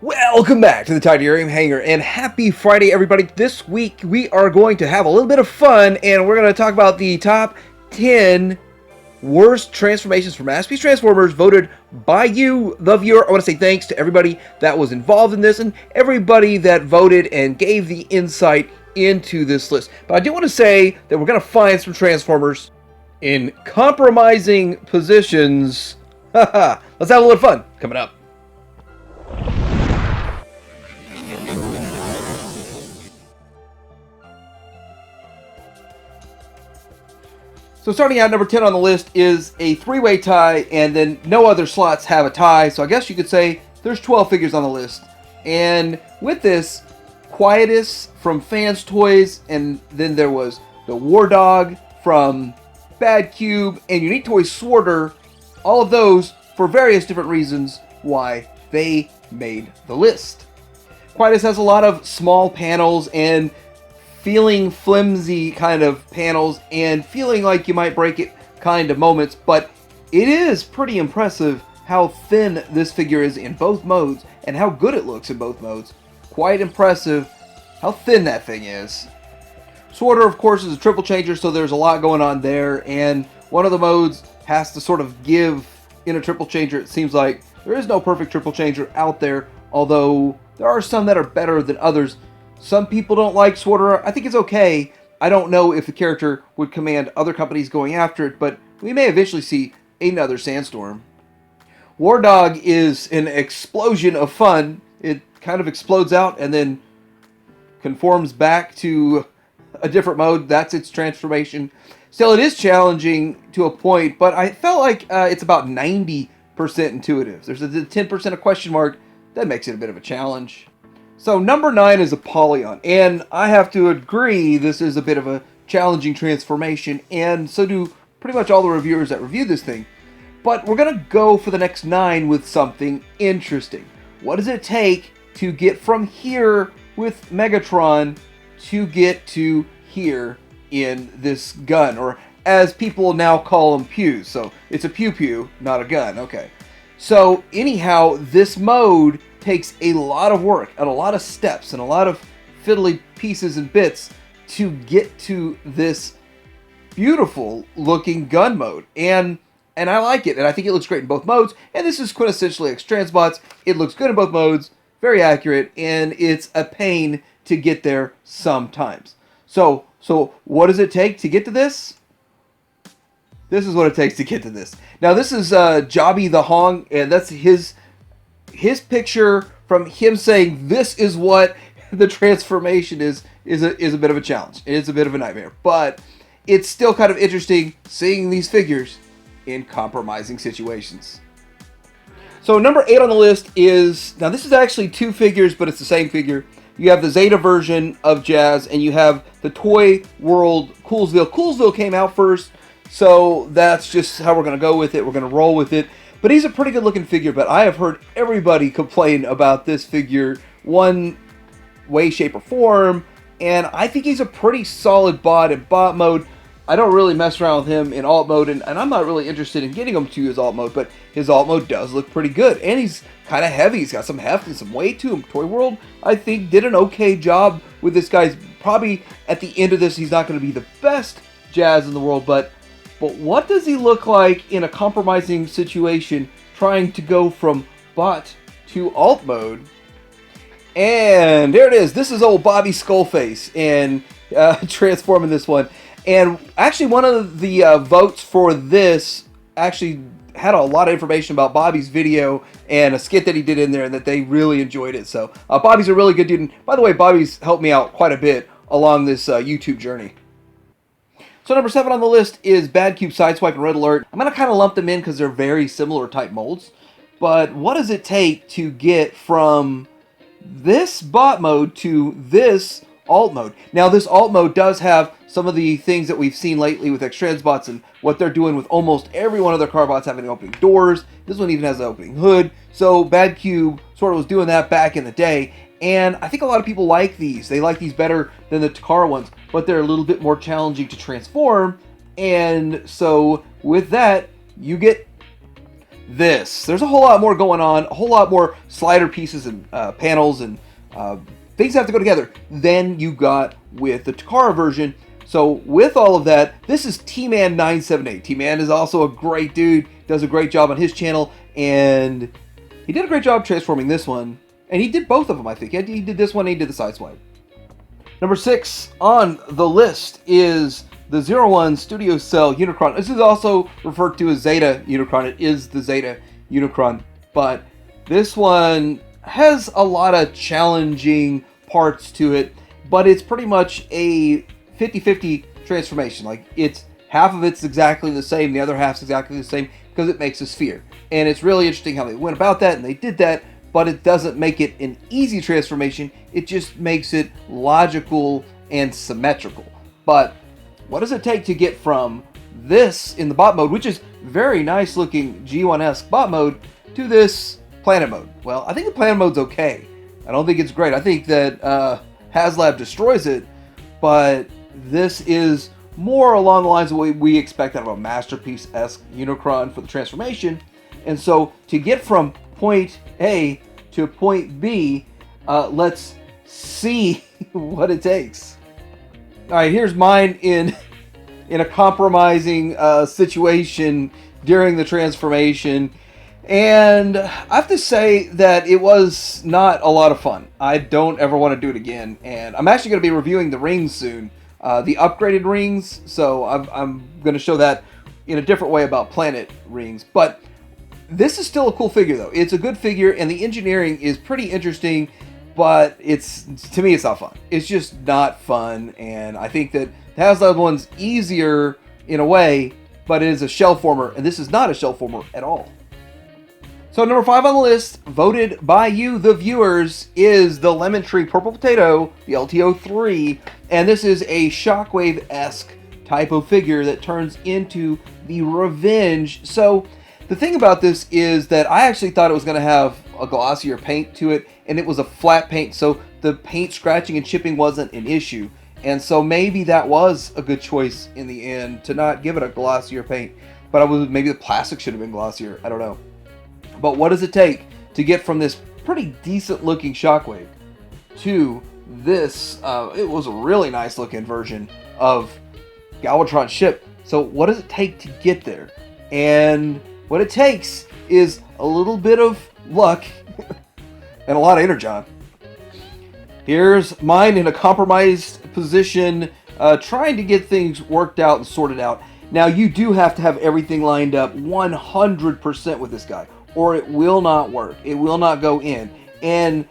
Welcome back to the Tidarium Hangar, and happy Friday, everybody. This week we are going to have a little bit of fun, and we're going to talk about the top 10 worst transformations for Masterpiece Transformers voted by you, the viewer. I want to say thanks to everybody that was involved in this and everybody that voted and gave the insight into this list. But I do want to say that we're going to find some Transformers in compromising positions. Let's have a little fun coming up. So starting out, number 10 on the list is a three-way tie, and then no other slots have a tie. So I guess you could say there's 12 figures on the list. And with this, Quietus from Fans Toys, and then there was the War Dog from Bad Cube, and Unique Toys Sworder. All of those for various different reasons why they made the list. Quietus has a lot of small panels and feeling flimsy kind of panels and feeling like you might break it kind of moments, but it is pretty impressive how thin this figure is in both modes and how good it looks in both modes. Quite impressive how thin that thing is. Sworder, of course, is a triple changer, so there's a lot going on there, and one of the modes has to sort of give in a triple changer. It seems like there is no perfect triple changer out there, although there are some that are better than others. Some people don't like Sworder. I think it's okay. I don't know if the character would command other companies going after it, but we may eventually see another Sandstorm. War Dog is an explosion of fun. It kind of explodes out and then conforms back to a different mode. That's its transformation. Still, it is challenging to a point, but I felt like it's about 90% intuitive. There's a 10% of question mark that makes it a bit of a challenge. So number 9 is Apollyon, and I have to agree this is a bit of a challenging transformation, and so do pretty much all the reviewers that review this thing. But we're going to go for the next 9 with something interesting. What does it take to get from here with Megatron to get to here in this gun, or as people now call them, pews. So it's a pew-pew, not a gun. Okay. So anyhow, this mode takes a lot of work and a lot of steps and a lot of fiddly pieces and bits to get to this beautiful looking gun mode. And I like it, and I think it looks great in both modes, and this is quintessentially X-Transbots. It looks good in both modes, very accurate, and it's a pain to get there sometimes. So what does it take to get to this? This is what it takes to get to this. Now this is Jobby the Hong, and that's his picture from him saying this is what the transformation is a bit of a challenge. It's a bit of a nightmare, but it's still kind of interesting seeing these figures in compromising situations. So number 8 on the list is, now this is actually 2 figures, but it's the same figure. You have the Zeta version of Jazz, and you have the Toy World Coolsville. Coolsville came out first, so that's just how we're going to go with it. We're going to roll with it. But he's a pretty good looking figure, but I have heard everybody complain about this figure one way, shape, or form, and I think he's a pretty solid bot in bot mode. I don't really mess around with him in alt mode, and I'm not really interested in getting him to his alt mode, but his alt mode does look pretty good, and he's kind of heavy. He's got some heft and some weight to him. Toy World, I think, did an okay job with this guy. Probably at the end of this, he's not going to be the best Jazz in the world, but what does he look like in a compromising situation trying to go from bot to alt mode? And there it is. This is old Bobby Skullface and transforming this one. And actually one of the votes for this actually had a lot of information about Bobby's video and a skit that he did in there, and that they really enjoyed it. So Bobby's a really good dude. And by the way, Bobby's helped me out quite a bit along this YouTube journey. So number 7 on the list is Bad Cube, Sideswipe, and Red Alert. I'm going to kind of lump them in because they're very similar type molds. But what does it take to get from this bot mode to this alt mode? Now this alt mode does have some of the things that we've seen lately with X-Transbots and what they're doing with almost every one of their carbots having opening doors. This one even has an opening hood. So Bad Cube sort of was doing that back in the day. And I think a lot of people like these. They like these better than the Takara ones, but they're a little bit more challenging to transform. And so with that, you get this. There's a whole lot more going on, a whole lot more slider pieces and panels and things have to go together than you got with the Takara version. So with all of that, this is T-Man 978. T-Man is also a great dude, does a great job on his channel, and he did a great job transforming this one. And he did both of them, I think. He did this one and he did the Sideswipe. Number 6 on the list is the 01 Studio Cell Unicron. This is also referred to as Zeta Unicron. It is the Zeta Unicron, but this one has a lot of challenging parts to it, but it's pretty much a 50-50 transformation. Like, it's half of it's exactly the same, the other half's exactly the same, because it makes a sphere. And it's really interesting how they went about that, and they did that, but it doesn't make it an easy transformation. It just makes it logical and symmetrical. But what does it take to get from this in the bot mode, which is very nice looking G1-esque bot mode, to this planet mode? Well, I think the planet mode's okay. I don't think it's great. I think that HasLab destroys it, but this is more along the lines of what we expect out of a Masterpiece-esque Unicron for the transformation. And so to get from point A to point B, let's see what it takes. All right, here's mine in a compromising situation during the transformation. And I have to say that it was not a lot of fun. I don't ever want to do it again. And I'm actually going to be reviewing the rings soon, the upgraded rings. So I'm going to show that in a different way about planet rings. But this is still a cool figure, though. It's a good figure, and the engineering is pretty interesting. But to me, it's not fun. It's just not fun. And I think that the HasLab one's easier in a way, but it is a shell former, and this is not a shell former at all. So number 5 on the list, voted by you, the viewers, is the Lemon Tree Purple Potato, the LTO3, and this is a Shockwave-esque type of figure that turns into the Revenge. So the thing about this is that I actually thought it was going to have a glossier paint to it, and it was a flat paint, so the paint scratching and chipping wasn't an issue. And so maybe that was a good choice in the end to not give it a glossier paint, but maybe the plastic should have been glossier. I don't know. But what does it take to get from this pretty decent looking Shockwave to this? It was a really nice looking version of Galvatron ship. So what does it take to get there? And what it takes is a little bit of luck and a lot of Energon. Here's mine in a compromised position, trying to get things worked out and sorted out. Now, you do have to have everything lined up 100% with this guy, or it will not work. It will not go in. And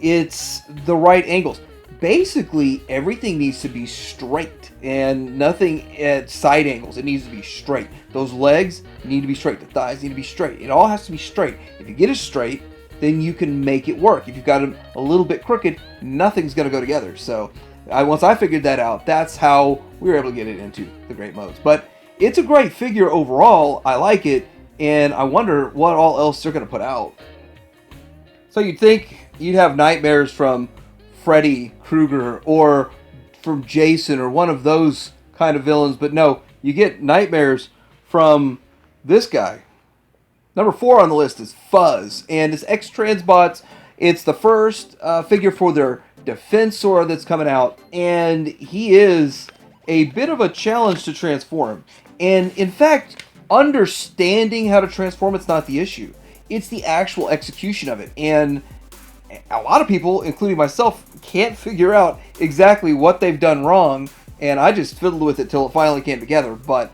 it's the right angles. Basically, everything needs to be straight and nothing at side angles. It needs to be straight. Those legs need to be straight. The thighs need to be straight. It all has to be straight. If you get it straight, then you can make it work. If you've got them a little bit crooked, nothing's going to go together. So once I figured that out, that's how we were able to get it into the great modes. But it's a great figure overall. I like it, and I wonder what all else they're going to put out. So you'd think you'd have nightmares from Freddy Krueger or from Jason or one of those kind of villains, but no, you get nightmares from this guy. Number 4 on the list is Fuzz, and it's X-Transbots. It's the first figure for their Defensor that's coming out, and he is a bit of a challenge to transform. And in fact, understanding how to transform it's not the issue. It's the actual execution of it. And a lot of people, including myself, can't figure out exactly what they've done wrong, and I just fiddled with it till it finally came together. But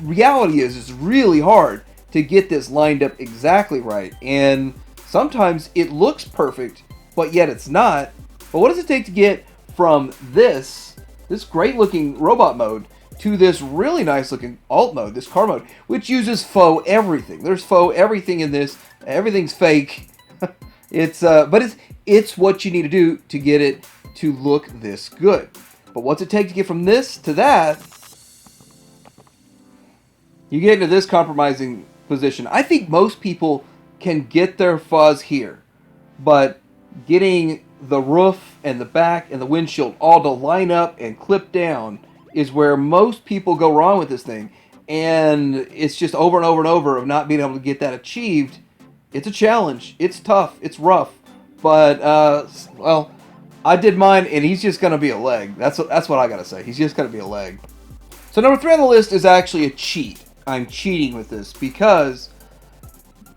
reality is, it's really hard to get this lined up exactly right, and sometimes it looks perfect, but yet it's not. But what does it take to get from this great looking robot mode to this really nice looking alt mode, this car mode, which uses faux everything? There's faux everything in this. Everything's fake. But it's what you need to do to get it to look this good. But what's it take to get from this to that? You get into this compromising position. I think most people can get their Fuzz here, but getting the roof and the back and the windshield all to line up and clip down is where most people go wrong with this thing. and it's just over and over and over of not being able to get that achieved. It's a challenge. It's tough. It's rough. But well, I did mine, and he's just gonna be a leg. That's what I gotta say. He's just gonna be a leg. So number 3 on the list is actually a cheat. I'm cheating with this because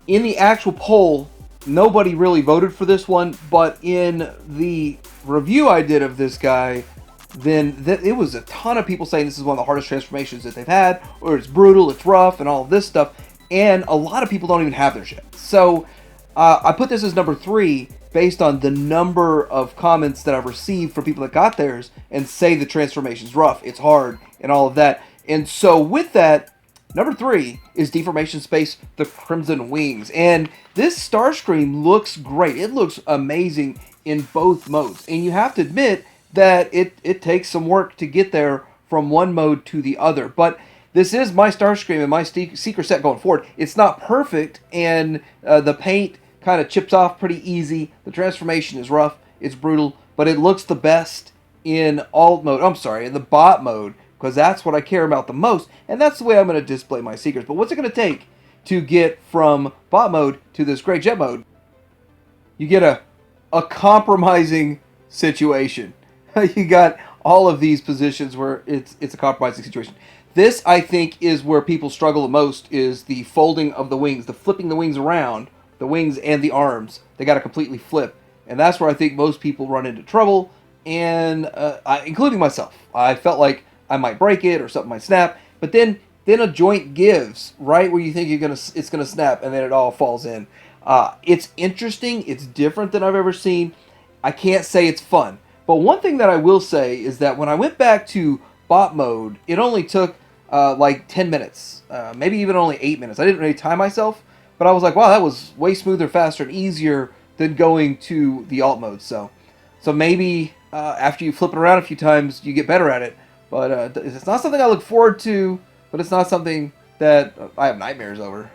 in the actual poll, nobody really voted for this one, but in the review I did of this guy, then it was a ton of people saying this is one of the hardest transformations that they've had, or it's brutal, it's rough, and all of this stuff. And a lot of people don't even have theirs yet. So I put this as number 3 based on the number of comments that I've received from people that got theirs and say the transformation's rough, it's hard, and all of that. And so with that, number 3 is Deformation Space, the Crimson Wings. And this Starscream looks great. It looks amazing in both modes. And you have to admit that it takes some work to get there from one mode to the other. But this is my Starscream and my secret set going forward. It's not perfect, and the paint kind of chips off pretty easy. The transformation is rough. It's brutal. But it looks the best in alt mode. I'm sorry, in the bot mode, because that's what I care about the most, and that's the way I'm going to display my secrets. But what's it going to take to get from bot mode to this great jet mode? You get a compromising situation. You got all of these positions where it's a compromising situation. This, I think, is where people struggle the most, is the folding of the wings, the flipping the wings around, the wings and the arms. They got to completely flip, and that's where I think most people run into trouble, and including myself. I felt like I might break it or something might snap, but then a joint gives right where you think it's gonna snap, and then it all falls in. It's interesting. It's different than I've ever seen. I can't say it's fun, but one thing that I will say is that when I went back to bot mode, it only took like 10 minutes, maybe even only 8 minutes. I didn't really time myself, but I was like, wow, that was way smoother, faster, and easier than going to the alt mode. So maybe after you flip it around a few times, you get better at it. But it's not something I look forward to, but it's not something that I have nightmares over.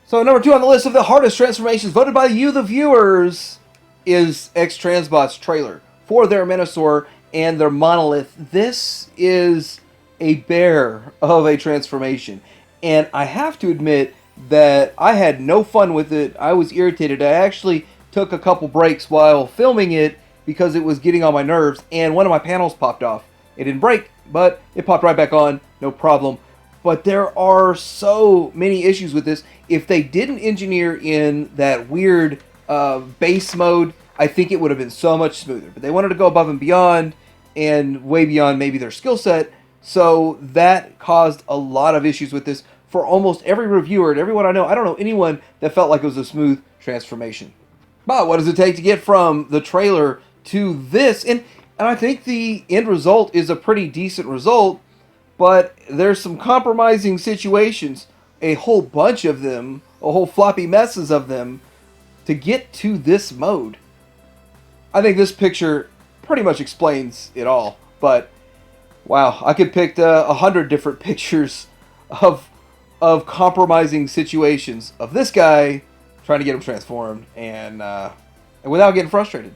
So number 2 on the list of the hardest transformations voted by you, the viewers, is X-Transbot's trailer for their Menasor and their Monolith. This is a bear of a transformation, and I have to admit that I had no fun with it. I was irritated. I actually took a couple breaks while filming it because it was getting on my nerves, and one of my panels popped off. It didn't break, but it popped right back on, no problem. But there are so many issues with this. If they didn't engineer in that weird base mode, I think it would have been so much smoother. But they wanted to go above and beyond, and way beyond maybe their skill set, so that caused a lot of issues with this for almost every reviewer and everyone I know. I don't know anyone that felt like it was a smooth transformation. But what does it take to get from the trailer to this? And I think the end result is a pretty decent result, but there's some compromising situations, a whole bunch of them, a whole floppy messes of them, to get to this mode. I think this picture pretty much explains it all, but wow, I could pick 100 different pictures of compromising situations of this guy trying to get him transformed and without getting frustrated.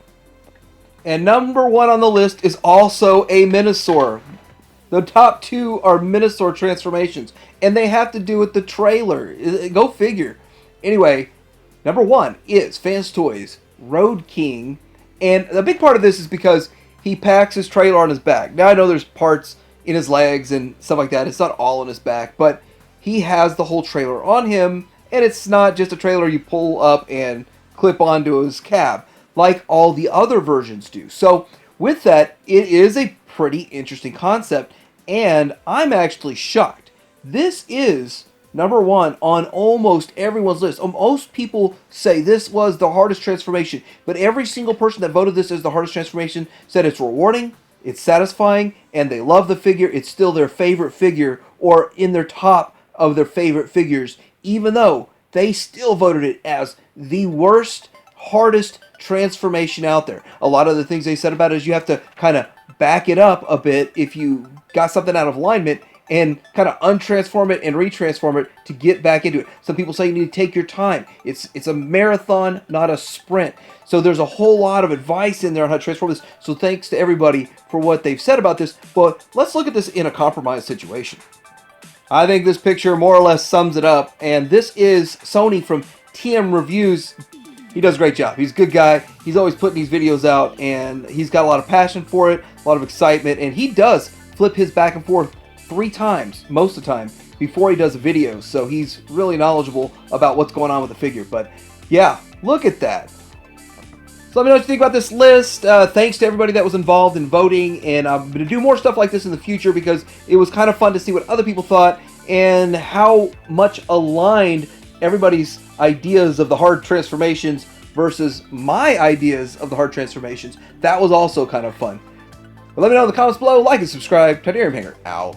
And number 1 on the list is also a Menasor. The top 2 are Menasor transformations, and they have to do with the trailer. Go figure. Anyway, number 1 is Fans Toys Road King, and a big part of this is because he packs his trailer on his back. Now I know there's parts in his legs and stuff like that. It's not all on his back, but he has the whole trailer on him, and it's not just a trailer you pull up and clip onto his cab like all the other versions do. So with that, it is a pretty interesting concept, and I'm actually shocked. This is number 1 on almost everyone's list. Most people say this was the hardest transformation, but every single person that voted this as the hardest transformation said it's rewarding, it's satisfying, and they love the figure. It's still their favorite figure, or in their top of their favorite figures, even though they still voted it as the worst, hardest transformation out there. A lot of the things they said about it is you have to kind of back it up a bit if you got something out of alignment, and kind of untransform it and retransform it to get back into it. Some people say you need to take your time. It's a marathon, not a sprint. So there's a whole lot of advice in there on how to transform this. So thanks to everybody for what they've said about this. But let's look at this in a compromised situation. I think this picture more or less sums it up. And this is Sony from TM Reviews. He does a great job. He's a good guy. He's always putting these videos out, and he's got a lot of passion for it, a lot of excitement, and he does flip his back and forth 3 times, most of the time, before he does a video. So he's really knowledgeable about what's going on with the figure. But yeah, look at that. So let me know what you think about this list. Thanks to everybody that was involved in voting, and I'm going to do more stuff like this in the future because it was kind of fun to see what other people thought and how much aligned everybody's ideas of the hard transformations versus my ideas of the hard transformations. That was also kind of fun. But let me know in the comments below, like and subscribe. Titanium Hanger out.